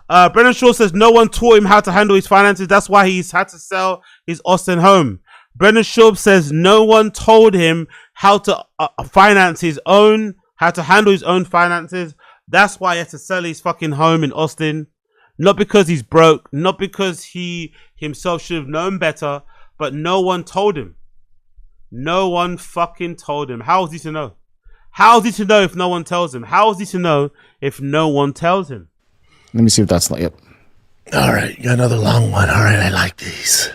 Brendan Shaw says no one taught him how to handle his finances. That's why he's had to sell his Austin home. Brendan Schaub says no one told him how to finance his own, how to handle his own finances. That's why he had to sell his fucking home in Austin. Not because he's broke, not because he himself should have known better, but no one told him. No one fucking told him. How is he to know? How is he to know if no one tells him? How is he to know if no one tells him? Let me see if that's not it. All right, you got another long one. All right, I like these.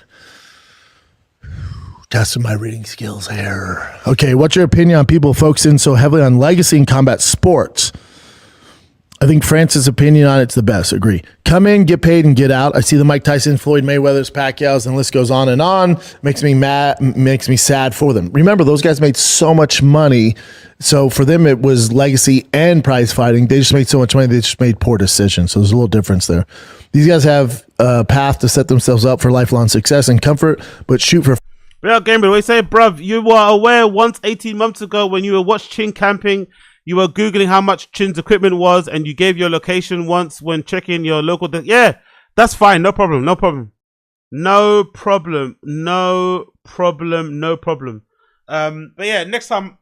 Testing my reading skills here. Okay, what's your opinion on people focusing so heavily on legacy in combat sports? I think France's opinion on it's the best. Agree. Come in, get paid, and get out. I see the Mike Tyson, Floyd Mayweather's, Pacquiao's, and the list goes on and on. Makes me mad. Makes me sad for them. Remember, those guys made so much money. So for them, it was legacy and prize fighting. They just made so much money. They just made poor decisions. So there's a little difference there. These guys have a path to set themselves up for lifelong success and comfort, but shoot for. Real Gamer, we say, bruv, you were aware once 18 months ago when you were watch Chin camping. You were Googling how much Chin's equipment was, and you gave your location once when checking your local... Yeah, that's fine. No problem. No problem. No problem. No problem. No problem. But yeah, next time...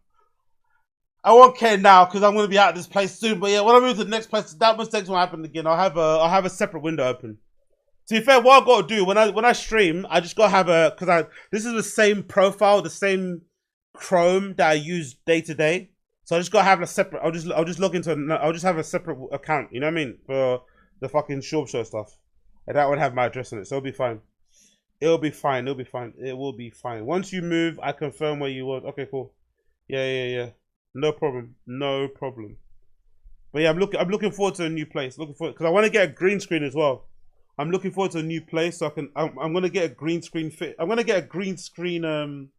I won't care now because I'm going to be out of this place soon. But yeah, when I move to the next place, that mistakes won't happen again. I'll have a separate window open. To be fair, what I've got to do when I stream, I just got to have a... Because this is the same profile, the same Chrome that I use day to day. So I just gotta have a separate. I'll just log into. I'll just have a separate account. You know what I mean, for the fucking Schaub show stuff, and that would have my address on it. So it'll be fine. It'll be fine. It'll be fine. It will be fine. Once you move, I confirm where you was. Okay, cool. Yeah. No problem. No problem. But yeah, I'm looking forward to a new place. Looking forward because I want to get a green screen as well. I'm looking forward to a new place so I can. I'm gonna get a green screen fit. I'm gonna get a green screen.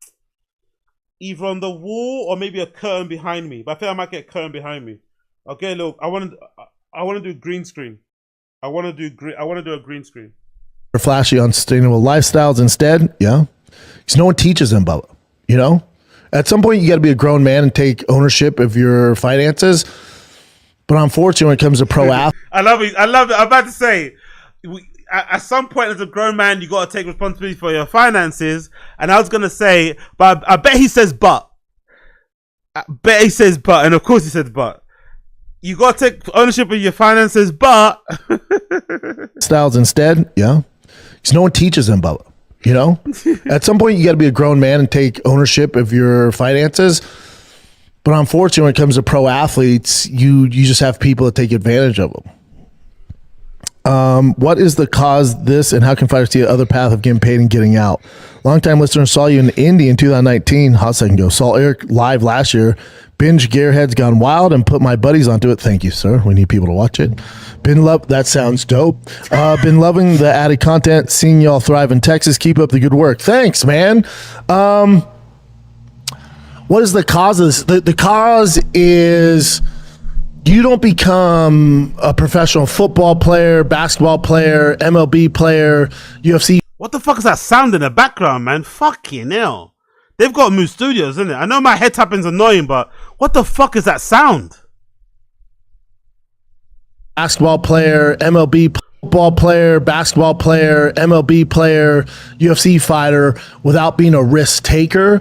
Either on the wall or maybe a curtain behind me. But I think I might get a curtain behind me. Okay, look, I want to do green screen. I want to do a green screen. For flashy, unsustainable lifestyles instead, yeah. Because no one teaches them about it, you know? At some point, you got to be a grown man and take ownership of your finances. But unfortunately, when it comes to pro athletes... I love it. I'm about to say... At some point, as a grown man, you got to take responsibility for your finances. And I was going to say, but I bet he says but. I bet he says but. And of course he says but. You got to take ownership of your finances, but... Styles instead, yeah. Because no one teaches them about it, you know? At some point, you got to be a grown man and take ownership of your finances. But unfortunately, when it comes to pro athletes, you just have people that take advantage of them. What is the cause this and how can fighters see other path of getting paid and getting out? Longtime listener saw you in Indy in 2019. Hot second ago. Saw Eric live last year. Binge Gearhead's Gone Wild and put my buddies onto it. Thank you, sir. We need people to watch it. That sounds dope. Been loving the added content. Seeing y'all thrive in Texas. Keep up the good work. Thanks, man. What is the cause of this? The cause is... You don't become a professional football player, basketball player, MLB player, UFC. What the fuck is that sound in the background, man? Fucking hell. They've got to move studios, isn't it? I know my head tapping's annoying, but what the fuck is that sound? Basketball player, MLB football player, basketball player, MLB player, UFC fighter without being a risk taker,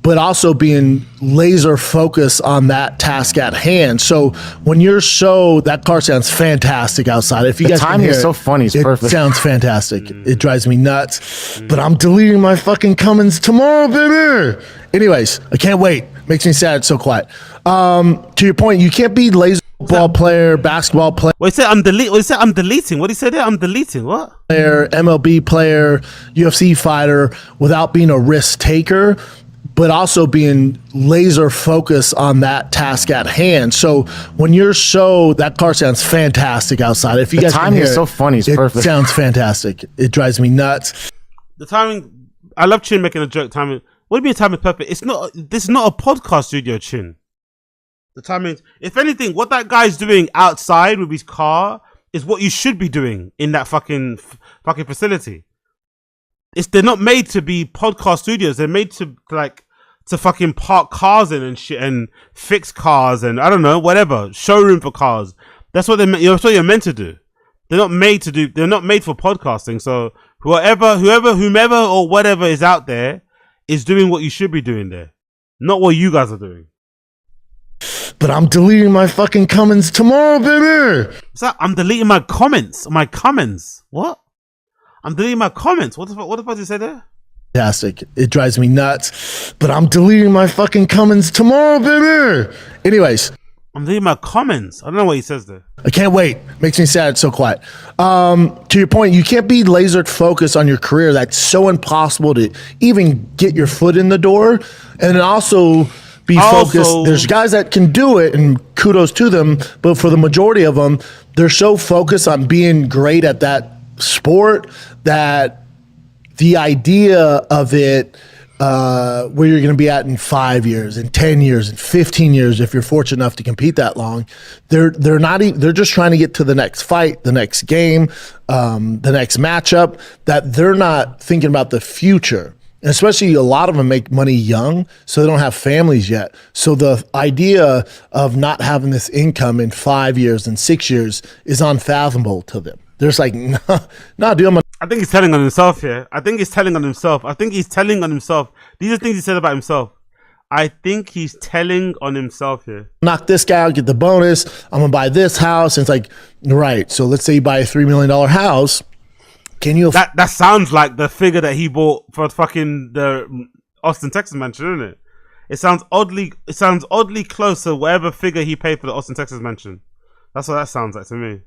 but also being laser focused on that task at hand. So when you're that car sounds fantastic outside. If you guys can hear is so funny, it's perfect. It sounds fantastic. It drives me nuts. But I'm deleting my fucking Cummins tomorrow, baby. Anyways, I can't wait. Makes me sad. It's so quiet. To your point, you can't be laser football player, basketball player. What he said? I'm deleting. What he said there? I'm deleting. What? Player, MLB player, UFC fighter without being a risk taker, but also being laser focused on that task at hand. So when you're that car sounds fantastic outside. If you guys can hear is so funny, it's perfect. It sounds fantastic. It drives me nuts. The timing, I love Chin making a joke. Timing. What do you mean timing perfect? This is not a podcast studio, Chin. The timing, if anything, what that guy's doing outside with his car is what you should be doing in that fucking facility. They're not made to be podcast studios. They're made to fucking park cars in and shit and fix cars and I don't know, whatever, showroom for cars. That's what you're meant to do. They're not made to do. They're not made for podcasting. So whomever or whatever is out there is doing what you should be doing there, not what you guys are doing. But I'm deleting my fucking comments tomorrow, baby. What's that? I'm deleting my comments. My comments. What? I'm deleting my comments. What the fuck did you say there? Fantastic. It drives me nuts. But I'm deleting my fucking comments tomorrow, baby. Anyways. I'm deleting my comments. I don't know what he says there. I can't wait. Makes me sad. It's so quiet. To your point, you can't be laser focused on your career. That's so impossible to even get your foot in the door. And then also be focused. There's guys that can do it, and kudos to them. But for the majority of them, they're so focused on being great at that sport that the idea of it, where you're going to be at in 5 years, in 10 years, in 15 years, if you're fortunate enough to compete that long, they're just trying to get to the next fight, the next game, the next matchup, that they're not thinking about the future. And especially a lot of them make money young, so they don't have families yet. So the idea of not having this income in 5 years and 6 years is unfathomable to them. They're just like, nah, dude, I think he's telling on himself here. I think he's telling on himself. These are things he said about himself. I think he's telling on himself here. Knock this guy out, get the bonus. I'm going to buy this house. And it's like, right. So let's say you buy a $3 million house. Can you? That sounds like the figure that he bought for fucking the Austin, Texas mansion, isn't it? It sounds oddly close to whatever figure he paid for the Austin, Texas mansion. That's what that sounds like to me.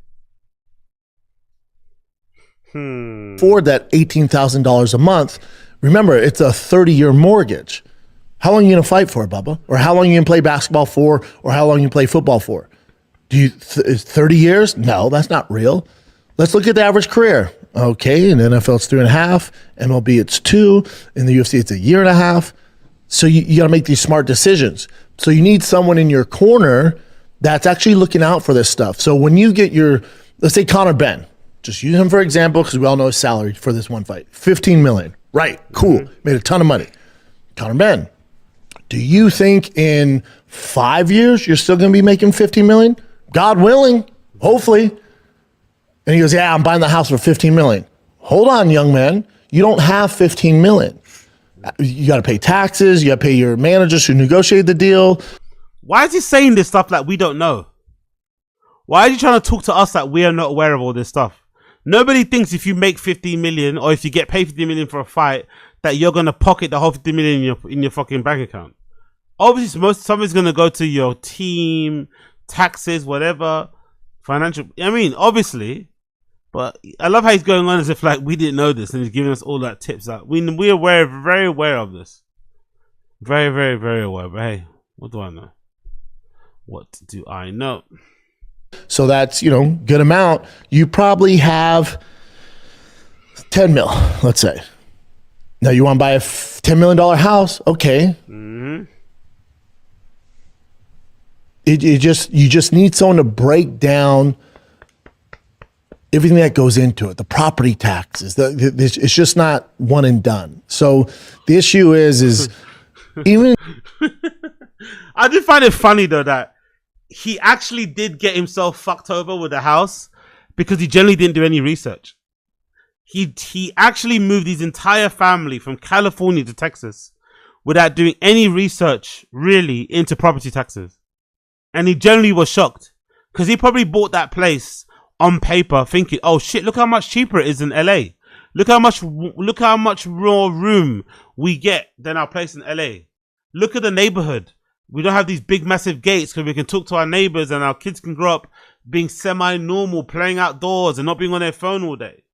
Afford that $18,000 a month. Remember, it's a 30-year mortgage. How long are you going to fight for, Bubba? Or how long are you going to play basketball for? Or how long you play football for? Is 30 years? No, that's not real. Let's look at the average career. Okay, in the NFL it's 3.5. MLB it's 2. In the UFC it's 1.5 years. So you got to make these smart decisions. So you need someone in your corner that's actually looking out for this stuff. So when you get let's say Conor Benn, just use him for example, because we all know his salary for this one fight, $15 million. Right, cool, made a ton of money. Conor Benn, do you think in 5 years you're still going to be making $15 million? God willing, hopefully. And he goes, yeah, I'm buying the house for $15 million. Hold on, young man, you don't have $15 million. You got to pay taxes. You got to pay your managers who negotiated the deal. Why is he saying this stuff like we don't know? Why are you trying to talk to us like we are not aware of all this stuff? Nobody thinks if you make 15 million or if you get paid 15 million for a fight that you're going to pocket the whole 15 million in your fucking bank account. Obviously, some is going to go to your team, taxes, whatever, financial. I mean, obviously, but I love how he's going on as if like we didn't know this and he's giving us all that tips. Like we're aware, very aware of this. Very, very, very aware. But hey, what do I know? What do I know? So that's, good amount. You probably have 10 mil, let's say. Now you want to buy a $10 million house. Okay. Mm-hmm. You just need someone to break down everything that goes into it, the property taxes. It's just not one and done. So the issue is even. I do find it funny though that he actually did get himself fucked over with the house because he generally didn't do any research. He actually moved his entire family from California to Texas without doing any research really into property taxes. And he generally was shocked because he probably bought that place on paper thinking, oh shit, look how much cheaper it is in LA. Look how much raw room we get than our place in LA. Look at the neighborhood. We don't have these big, massive gates because we can talk to our neighbors and our kids can grow up being semi-normal, playing outdoors and not being on their phone all day.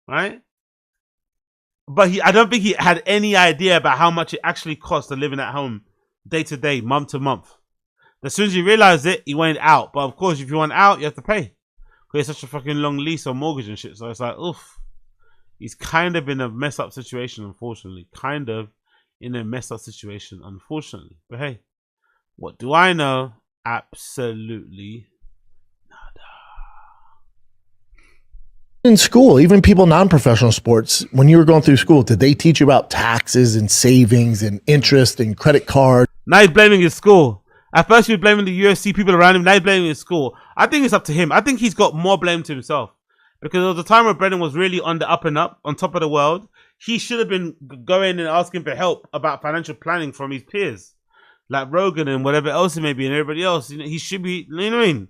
Right? But I don't think he had any idea about how much it actually costs to live in that home day to day, month to month. As soon as he realized it, he went out. But of course, if you want out, you have to pay. Because it's such a fucking long lease or mortgage and shit. So it's like, oof. He's kind of in a messed up situation, unfortunately. But hey, what do I know? Absolutely nada. In school, even people non-professional sports, when you were going through school, did they teach you about taxes and savings and interest and credit cards? Now he's blaming his school. At first he was blaming the UFC people around him. Now he's blaming his school. I think it's up to him. I think he's got more blame to himself. Because there was a time where Brendan was really on the up and up, on top of the world. He should have been going and asking for help about financial planning from his peers, like Rogan and whatever else it may be, and everybody else. You know, he should be, you know what I mean?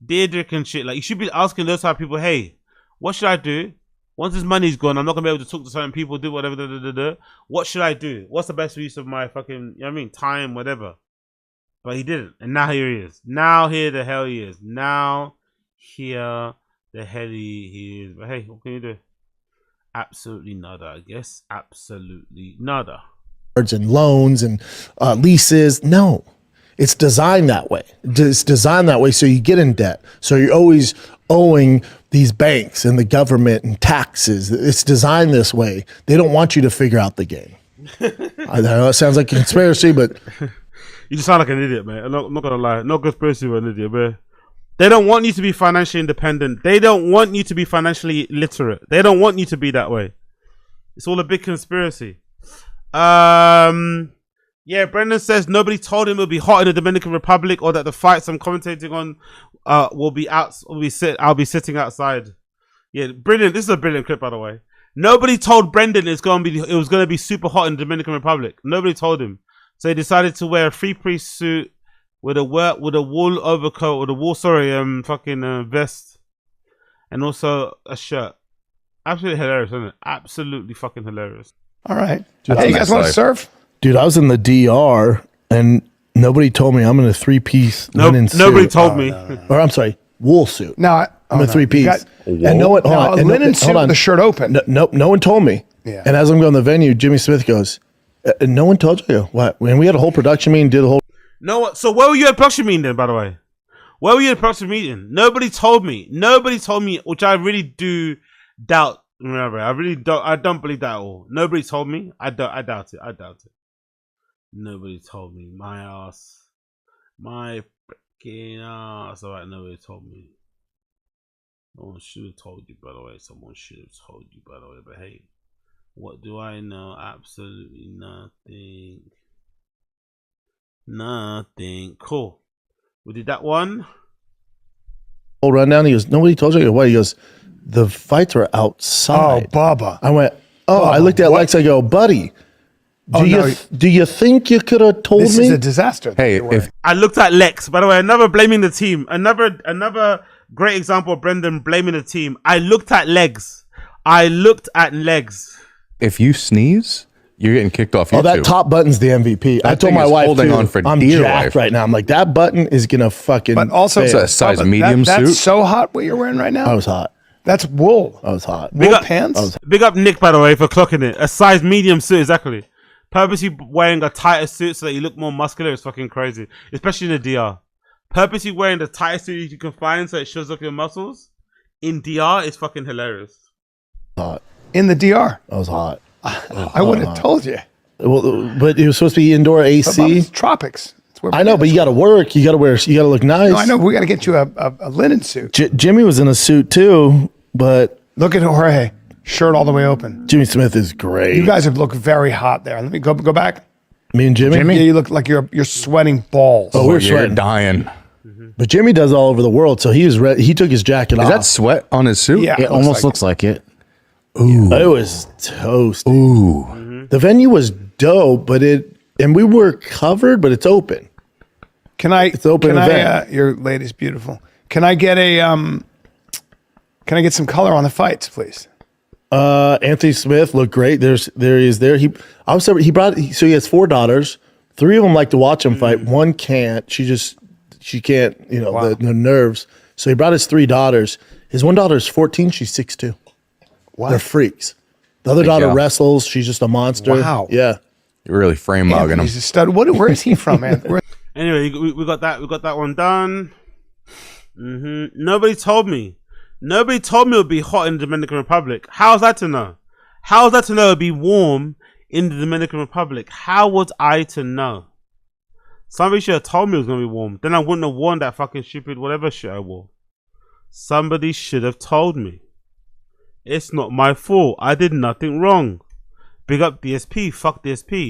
Deirdre and shit. Like, you should be asking those type of people, hey, what should I do? Once this money's gone, I'm not gonna be able to talk to certain people, do whatever. What should I do? What's the best use of my fucking, you know what I mean, time, whatever. But he didn't, and now here he is. Now here the hell he is. Now here the hell he is. But hey, what can you do? Absolutely nada, I guess. Absolutely nada. And loans and leases. No, it's designed that way. It's designed that way so you get in debt. So you're always owing these banks and the government and taxes. It's designed this way. They don't want you to figure out the game. I know it sounds like a conspiracy, but you just sound like an idiot, man. I'm not gonna lie. No conspiracy, but an idiot, man. They don't want you to be financially independent. They don't want you to be financially literate. They don't want you to be that way. It's all a big conspiracy. Yeah, Brendan says nobody told him it'll be hot in the Dominican Republic, or that the fights I'm commentating on I'll be sitting outside. Yeah, brilliant. This is a brilliant clip, by the way. Nobody told Brendan it was gonna be super hot in the Dominican Republic. Nobody told him. So he decided to wear a three-piece suit with a wool overcoat, with a wool fucking vest, and also a shirt. Absolutely hilarious, isn't it? Absolutely fucking hilarious. All right. Hey, you guys want to surf? dude, I was in the DR and nobody told me I'm in a three-piece linen suit. Nobody told me. Or I'm sorry, wool suit. No, I'm a three-piece. And no one, a linen suit with the shirt open. No one told me. Yeah. And as I'm going to the venue, Jimmy Smith goes, no one told you. What? And we had a whole production meeting, did a whole. No, so where were you at production meeting then, by the way? Where were you at production meeting? Nobody told me. Nobody told me, which I really do doubt. Remember, I don't believe that at all. Nobody told me. I doubt it. Nobody told me. My ass. My freaking ass. Alright, nobody told me. No one should have told you, by the way. Someone should have told you, by the way. But hey, what do I know? Absolutely nothing. Nothing. Cool. We did that one. Whole rundown. He goes, nobody told you. What? He goes, the fights were outside. Oh, Bubba. I went, oh, Bubba, I looked at what? Lex. I go, buddy, do you think you could have told This me? is a disaster. Hey, if I looked at Lex. By the way, another blaming the team. Another great example of Brendan blaming the team. I looked at legs. if you sneeze, you're getting kicked off YouTube. Oh, that top button's the MVP. I told thing my is wife, holding too, on for I'm dear jacked life. right now. I'm like, that button is going to fucking But also, fail. a size Bubba, medium that's suit? so hot what you're wearing right now. I was hot. That's wool. I was hot. Wool up- pants. Big up Nick, by the way, for clocking it. A size medium suit, exactly. Purposely wearing a tighter suit so that you look more muscular is fucking crazy. Especially in the DR. Purposely wearing the tightest suit you can find so it shows off your muscles in DR is fucking hilarious. Hot. In the DR. I was hot. I would have told you. Well, but it was supposed to be indoor AC. It's tropics. It's where I know, but you got to work. You got to wear. You got to look nice. No, I know. We got to get you a linen suit. Jimmy was in a suit too, but Look at Jorge. Shirt all the way open. Jimmy Smith is great. You guys have looked very hot there. Let me go back. Me and Jimmy. Yeah, you look like you're sweating balls. Oh, we're you're sweating. dying. But Jimmy does all over the world, so he was he took his jacket Is off. that sweat on his suit? Yeah. It almost looks like it. It was toast. Ooh. The venue was dope, but and we were covered, but it's open. Can I? It's open can event. your lady's beautiful. Can I get Can I get some color on the fights, please? Anthony Smith looked great. There he is. There he has 4 daughters. 3 of them like to watch him fight. One can't. She can't. Wow. The nerves. So he brought his 3 daughters. His one daughter is 14. She's 6'2". What? They're freaks. The other daughter go. wrestles. She's just a monster. Wow. Yeah. You're really frame mugging him. He's a stud. Where is he from, man? Anyway, we got that one done. Nobody told me it would be hot in the Dominican Republic. How's that to know? How's that to know it would be warm in the Dominican Republic? How was I to know? Somebody should have told me it was going to be warm. Then I wouldn't have worn that fucking stupid whatever shit I wore. Somebody should have told me. It's not my fault. I did nothing wrong. Big up DSP. Fuck DSP.